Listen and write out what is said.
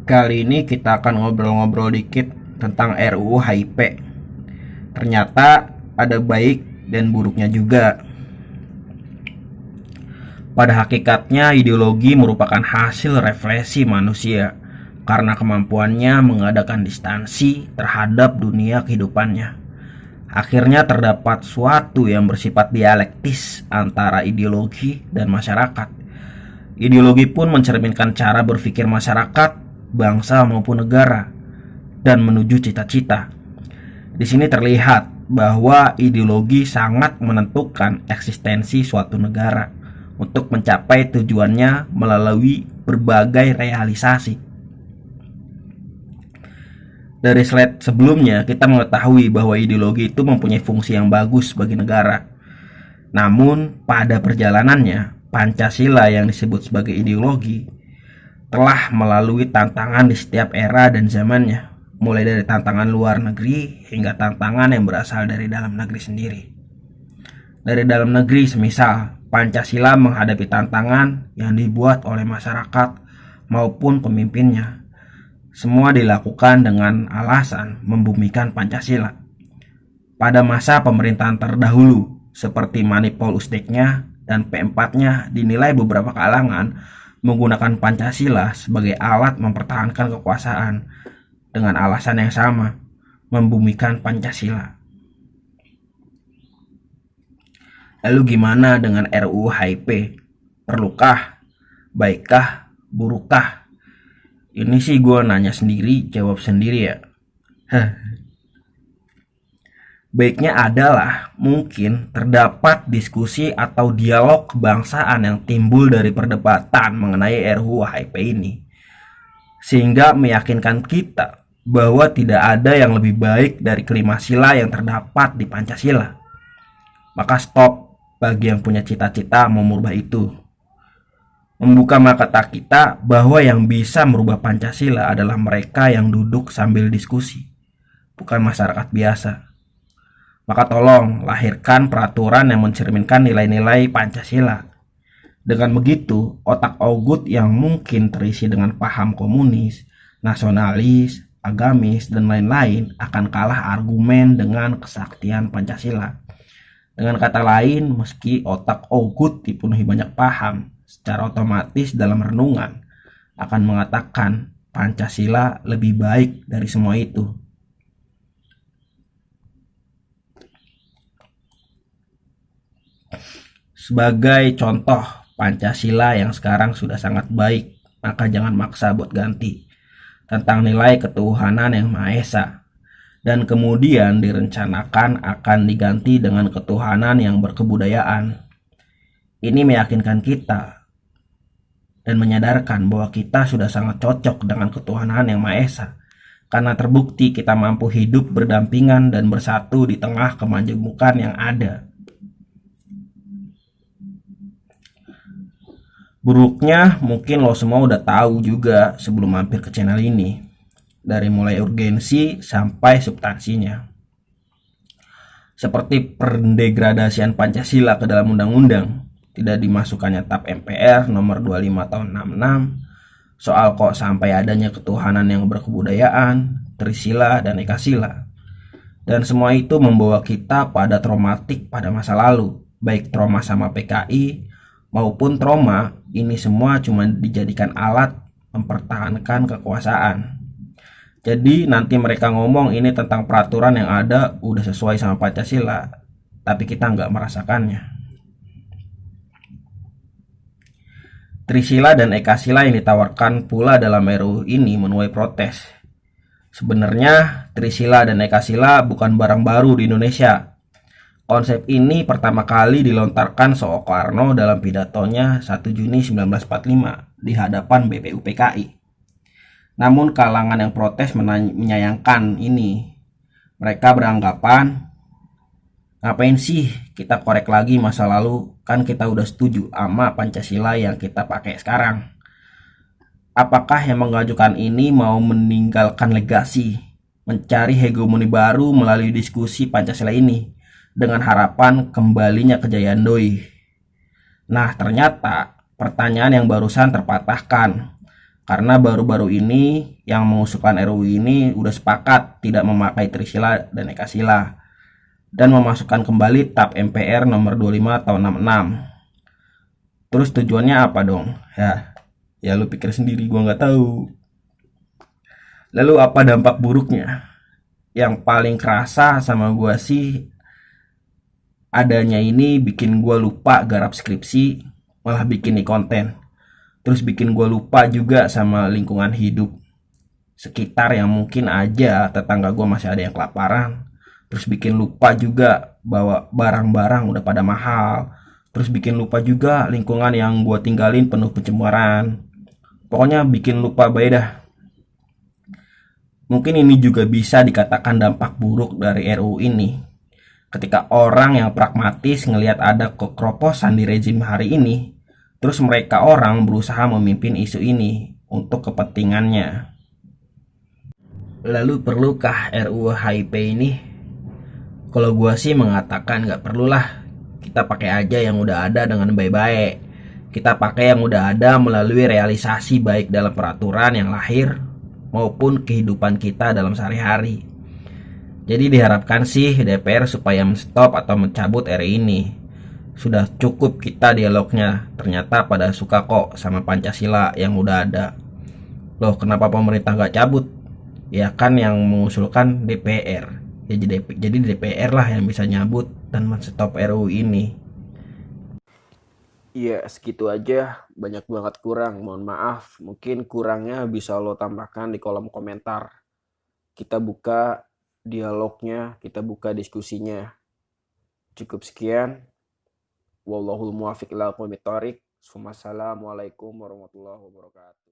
Kali ini kita akan ngobrol-ngobrol dikit tentang RUU HIP. Ternyata ada baik dan buruknya juga. Pada hakikatnya ideologi merupakan hasil refleksi manusia karena kemampuannya mengadakan distansi terhadap dunia kehidupannya. Akhirnya terdapat suatu yang bersifat dialektis antara ideologi dan masyarakat. Ideologi pun mencerminkan cara berpikir masyarakat, bangsa maupun negara, dan menuju cita-cita. Di sini terlihat bahwa ideologi sangat menentukan eksistensi suatu negara untuk mencapai tujuannya melalui berbagai realisasi. Dari slide sebelumnya kita mengetahui bahwa ideologi itu mempunyai fungsi yang bagus bagi negara. Namun pada perjalanannya, Pancasila yang disebut sebagai ideologi telah melalui tantangan di setiap era dan zamannya, mulai dari tantangan luar negeri hingga tantangan yang berasal dari dalam negeri sendiri. Dari dalam negeri, semisal Pancasila menghadapi tantangan yang dibuat oleh masyarakat maupun pemimpinnya. Semua dilakukan dengan alasan membumikan Pancasila. Pada masa pemerintahan terdahulu, seperti Manipul Usteknya dan P4-nya, dinilai beberapa kalangan menggunakan Pancasila sebagai alat mempertahankan kekuasaan dengan alasan yang sama, membumikan Pancasila. Lalu gimana dengan RUU HIP? Perlukah? Baikkah? Burukkah? Ini sih gue nanya sendiri, jawab sendiri ya. Baiknya adalah mungkin terdapat diskusi atau dialog kebangsaan yang timbul dari perdebatan mengenai RUU HIP ini, sehingga meyakinkan kita bahwa tidak ada yang lebih baik dari kelima sila yang terdapat di Pancasila. Maka stop bagi yang punya cita-cita mau merubah itu. Membuka mata kita bahwa yang bisa merubah Pancasila adalah mereka yang duduk sambil diskusi, bukan masyarakat biasa. Maka tolong lahirkan peraturan yang mencerminkan nilai-nilai Pancasila. Dengan begitu, otak Ogut yang mungkin terisi dengan paham komunis, nasionalis, agamis, dan lain-lain akan kalah argumen dengan kesaktian Pancasila. Dengan kata lain, meski otak Ogut dipenuhi banyak paham, secara otomatis dalam renungan akan mengatakan Pancasila lebih baik dari semua itu. Sebagai contoh, Pancasila yang sekarang sudah sangat baik, maka jangan maksa buat ganti. Tentang nilai ketuhanan yang Maha Esa, dan kemudian direncanakan akan diganti dengan ketuhanan yang berkebudayaan. Ini meyakinkan kita dan menyadarkan bahwa kita sudah sangat cocok dengan ketuhanan yang Maha Esa, karena terbukti kita mampu hidup berdampingan dan bersatu di tengah kemajemukan yang ada. Buruknya mungkin lo semua udah tahu juga sebelum mampir ke channel ini, dari mulai urgensi sampai substansinya. Seperti pendegradasian Pancasila ke dalam undang-undang, tidak dimasukkannya TAP MPR nomor 25 tahun 66, soal kok sampai adanya ketuhanan yang berkebudayaan, Trisila dan Ekasila. Dan semua itu membawa kita pada traumatik pada masa lalu, baik trauma sama PKI maupun trauma. Ini semua cuma dijadikan alat mempertahankan kekuasaan. Jadi nanti mereka ngomong ini tentang peraturan yang ada udah sesuai sama Pancasila, tapi kita nggak merasakannya. Trisila dan Ekasila yang ditawarkan pula dalam RUU ini menuai protes. Sebenarnya Trisila dan Ekasila bukan barang baru di Indonesia. Konsep ini pertama kali dilontarkan Soekarno dalam pidatonya 1 Juni 1945 di hadapan BPUPKI. Namun kalangan yang protes menyayangkan ini. Mereka beranggapan, ngapain sih kita korek lagi masa lalu, kan kita udah setuju sama Pancasila yang kita pakai sekarang. Apakah yang mengajukan ini mau meninggalkan legasi, mencari hegemoni baru melalui diskusi Pancasila ini, dengan harapan kembalinya kejayaan doi? Nah, ternyata pertanyaan yang barusan terpatahkan Karena baru-baru ini yang mengusulkan RUU ini udah sepakat tidak memakai Trisila dan Ekasila dan memasukkan kembali TAP MPR nomor 25 tahun 66. Terus tujuannya apa dong? Ya lu pikir sendiri, gua nggak tahu. Lalu apa dampak buruknya? Yang paling kerasa sama gua sih, adanya ini bikin gua lupa garap skripsi, malah bikin nih konten. Terus bikin gua lupa juga sama lingkungan hidup sekitar yang mungkin aja tetangga gua masih ada yang kelaparan. Terus bikin lupa juga bahwa barang-barang udah pada mahal. Terus bikin lupa juga lingkungan yang gua tinggalin penuh pencemaran. Pokoknya bikin lupa baik dah. Mungkin ini juga bisa dikatakan dampak buruk dari RUU ini. Ketika orang yang pragmatis ngelihat ada kekeroposan di rezim hari ini, terus mereka orang berusaha memimpin isu ini untuk kepentingannya. Lalu perlukah RUU HIP ini? Kalau gua sih mengatakan nggak perlulah. Kita pakai aja yang udah ada dengan baik-baik. Kita pakai yang udah ada melalui realisasi baik dalam peraturan yang lahir maupun kehidupan kita dalam sehari-hari. Jadi diharapkan sih DPR supaya menstop atau mencabut RI ini. Sudah cukup kita dialognya. Ternyata pada suka kok sama Pancasila yang udah ada. Loh, kenapa pemerintah nggak cabut? Ya kan yang mengusulkan DPR. Ya jadi DPR lah yang bisa nyabut dan menstop RUU ini. Iya, segitu aja. Banyak banget kurang. Mohon maaf. Mungkin kurangnya bisa lo tambahkan di kolom komentar. Kita buka dialognya, kita buka diskusinya. Cukup sekian. Wallahul muwaffiq ila aqwamit thoriq. Wassalamualaikum warahmatullahi wabarakatuh.